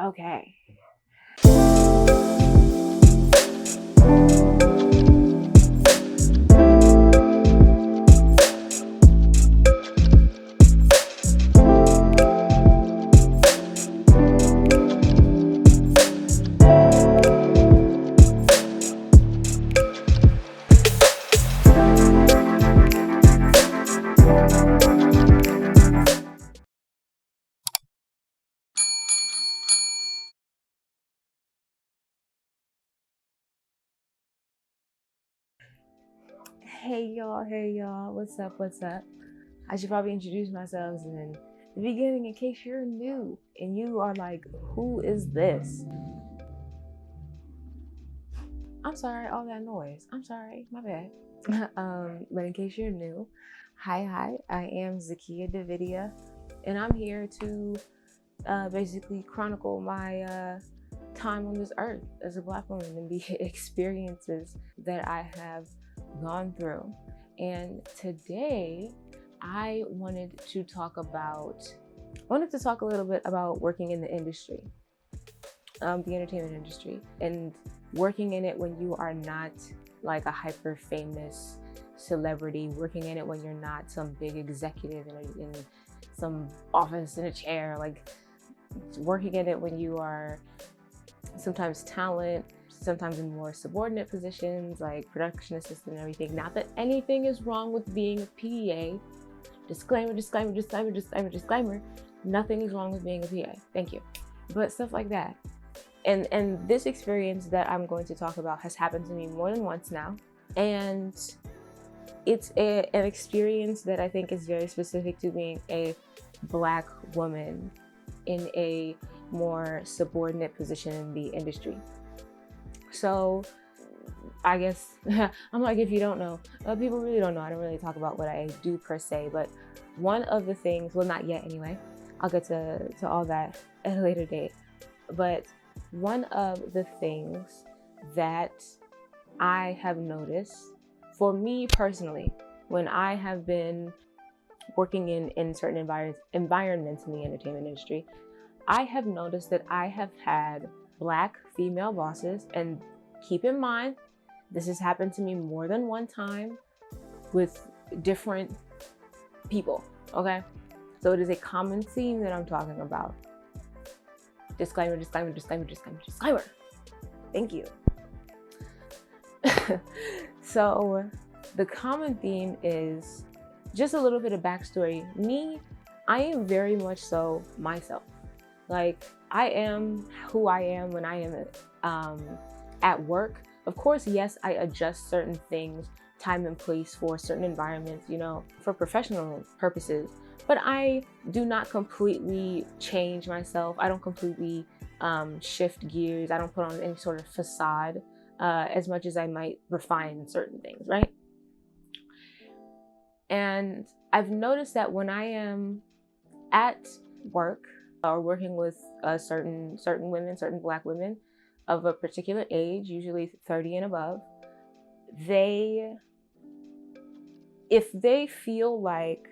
Okay. Hey y'all, what's up? I should probably introduce myself in the beginning in case you're new and you are like, who is this? I'm sorry, all that noise. I'm sorry, my bad. But in case you're new, hi, I am Zakiya Davidia, and I'm here to basically chronicle my time on this earth as a Black woman and the experiences that I have gone through. And today I wanted to talk a little bit about working in the industry, the entertainment industry, and working in it when you are not like a hyper famous celebrity, working in it when you're not some big executive in some office in a chair, like working in it when you are sometimes talent, sometimes in more subordinate positions like production assistant and everything. Not that anything is wrong with being a PA. Disclaimer. Nothing is wrong with being a PA. Thank you. But stuff like that. And this experience that I'm going to talk about has happened to me more than once now. And it's an experience that I think is very specific to being a Black woman in a more subordinate position in the industry. So I guess I'm like, if you don't know, people really don't know. I don't really talk about what I do per se, but one of the things, well, not yet anyway, I'll get to all that at a later date. But one of the things that I have noticed for me personally, when I have been working in certain environments in the entertainment industry, I have noticed that I have had Black female bosses, and keep in mind, this has happened to me more than one time with different people, okay? So it is a common theme that I'm talking about. Disclaimer. Thank you. So the common theme is just a little bit of backstory. Me, I am very much so myself. Like, I am who I am when I am at work. Of course, yes, I adjust certain things, time and place for certain environments, for professional purposes. But I do not completely change myself. I don't completely shift gears. I don't put on any sort of facade as much as I might refine certain things, right? And I've noticed that when I am at work or working with certain women, certain Black women of a particular age, usually 30 and above, if they feel like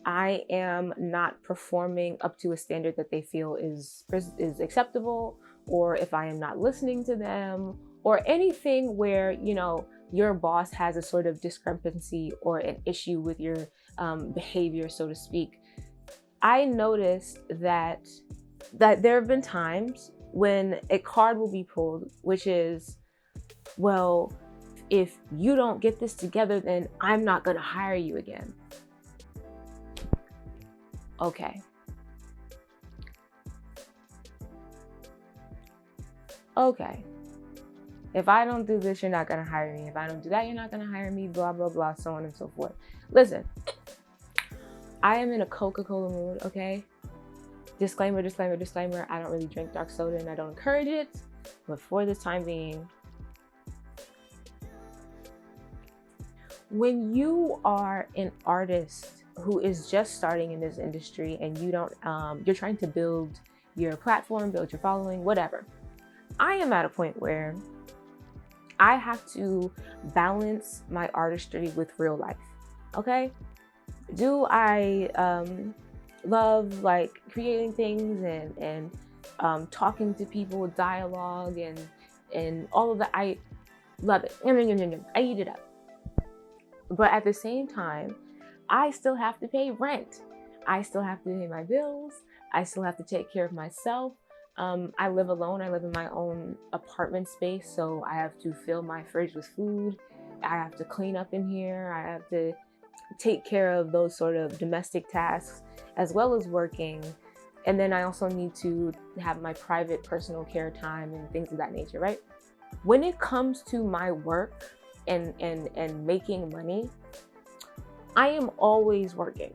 I am not performing up to a standard that they feel is acceptable, or if I am not listening to them, or anything where, your boss has a sort of discrepancy or an issue with your behavior, so to speak, I noticed that there have been times when a card will be pulled, which is, well, if you don't get this together, then I'm not going to hire you again. Okay. If I don't do this, you're not going to hire me. If I don't do that, you're not going to hire me, blah, blah, blah, so on and so forth. Listen, I am in a Coca-Cola mood, okay? Disclaimer. I don't really drink dark soda and I don't encourage it. But for the time being, when you are an artist who is just starting in this industry and you're trying to build your platform, build your following, whatever. I am at a point where I have to balance my artistry with real life, okay? Do I love like creating things and talking to people, dialogue, and all of that. I love it. I eat it up. But at the same time, I still have to pay rent. I still have to pay my bills. I still have to take care of myself. I live alone. I live in my own apartment space, so I have to fill my fridge with food. I have to clean up in here. I have to take care of those sort of domestic tasks as well as working. And then I also need to have my private personal care time and things of that nature, right? When it comes to my work and making money, I am always working.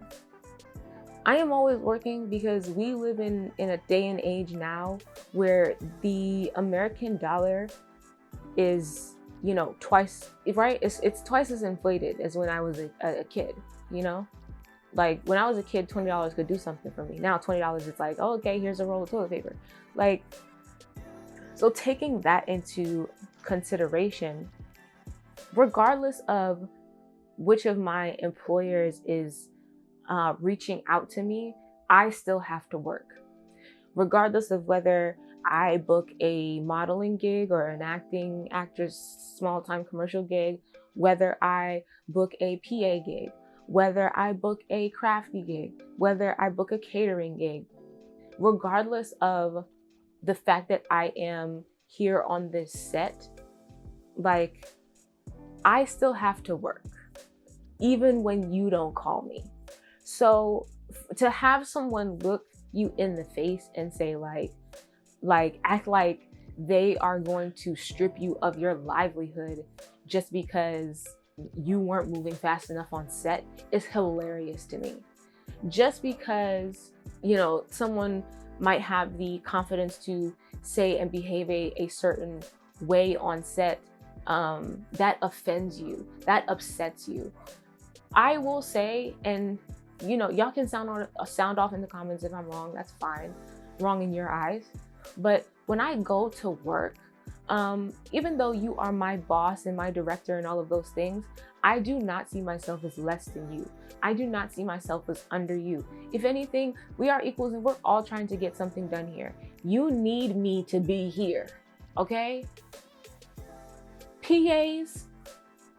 I am always working because we live in a day and age now where the American dollar is, you know, twice, right? It's twice as inflated as when I was a kid, you know? Like when I was a kid, $20 could do something for me. Now $20, it's like, oh, okay, here's a roll of toilet paper. Like, so taking that into consideration, regardless of which of my employers is reaching out to me, I still have to work. Regardless of whether I book a modeling gig or an actress, small-time commercial gig, whether I book a PA gig, whether I book a crafty gig, whether I book a catering gig, regardless of the fact that I am here on this set, like, I still have to work, even when you don't call me. So to have someone look you in the face and say like act like they are going to strip you of your livelihood just because you weren't moving fast enough on set is hilarious to me. Just because, you know, someone might have the confidence to say and behave a certain way on set, that offends you, that upsets you. I will say, and you know, y'all can sound off in the comments if I'm wrong, that's fine, wrong in your eyes. But when I go to work, even though you are my boss and my director and all of those things, I do not see myself as less than you. I do not see myself as under you. If anything, we are equals and we're all trying to get something done here. You need me to be here, okay? PAs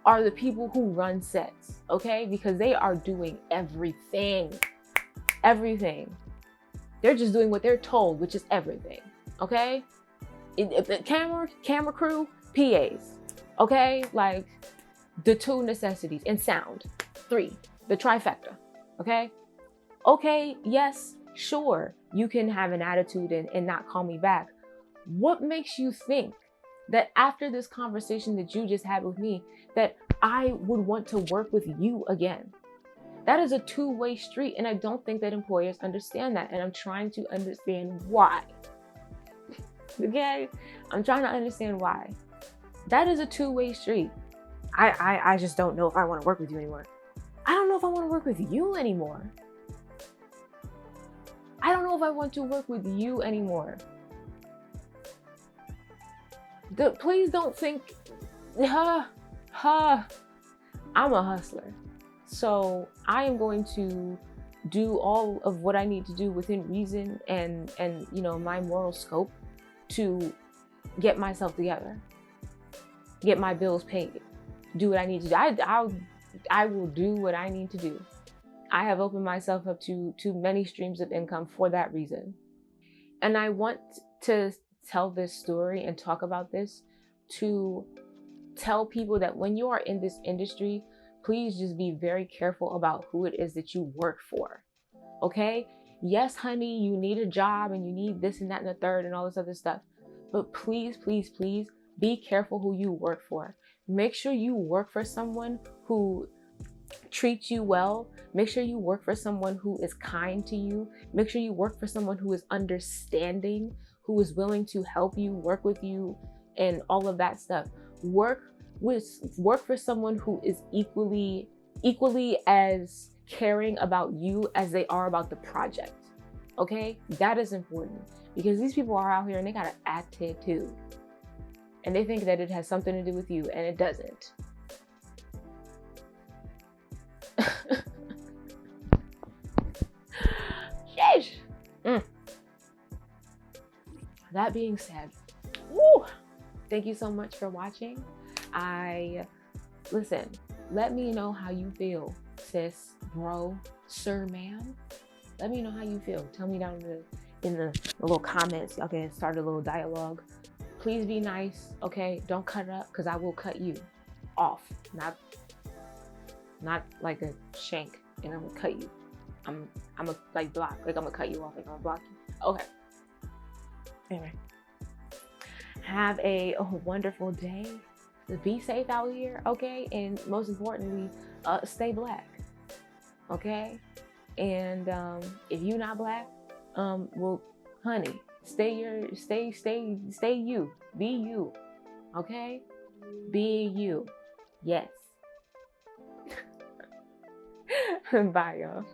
are the people who run sets, okay? Because they are doing everything. They're just doing what they're told, which is everything, okay? Camera crew, PAs, okay? Like the 2 necessities, and sound, 3, the trifecta, okay? Okay, yes, sure, you can have an attitude and not call me back. What makes you think that after this conversation that you just had with me, that I would want to work with you again? That is a two-way street, and I don't think that employers understand that, and I'm trying to understand why. Okay? I'm trying to understand why. That is a two-way street. I just don't know if I want to work with you anymore. I don't know if I want to work with you anymore. I don't know if I want to work with you anymore. Please don't think, I'm a hustler. So I am going to do all of what I need to do within reason and you know, my moral scope to get myself together, get my bills paid, do what I need to do. I will do what I need to do. I have opened myself up to many streams of income for that reason. And I want to tell this story and talk about this to tell people that when you are in this industry, please just be very careful about who it is that you work for, okay? Yes, honey, you need a job and you need this and that and the third and all this other stuff. But please, please, please be careful who you work for. Make sure you work for someone who treats you well. Make sure you work for someone who is kind to you. Make sure you work for someone who is understanding, who is willing to help you, work with you, and all of that stuff. Work for someone who is equally as caring about you as they are about the project. Okay? That is important because these people are out here and they got an attitude. And they think that it has something to do with you, and it doesn't. Sheesh. that being said, woo, thank you so much for watching. Listen, let me know how you feel, sis, bro, sir, ma'am. Let me know how you feel. Tell me down in the little comments. Y'all can start a little dialogue. Please be nice, okay? Don't cut up, because I will cut you off. Not like a shank, and I'm gonna cut you. I'm a like block, like I'm gonna cut you off, like I'm gonna block you. Okay. Anyway, have a wonderful day. Be safe out here, okay? And most importantly, stay black, okay? And if you're not black, well, honey, stay you, be you, okay? Be you, yes. Bye, y'all.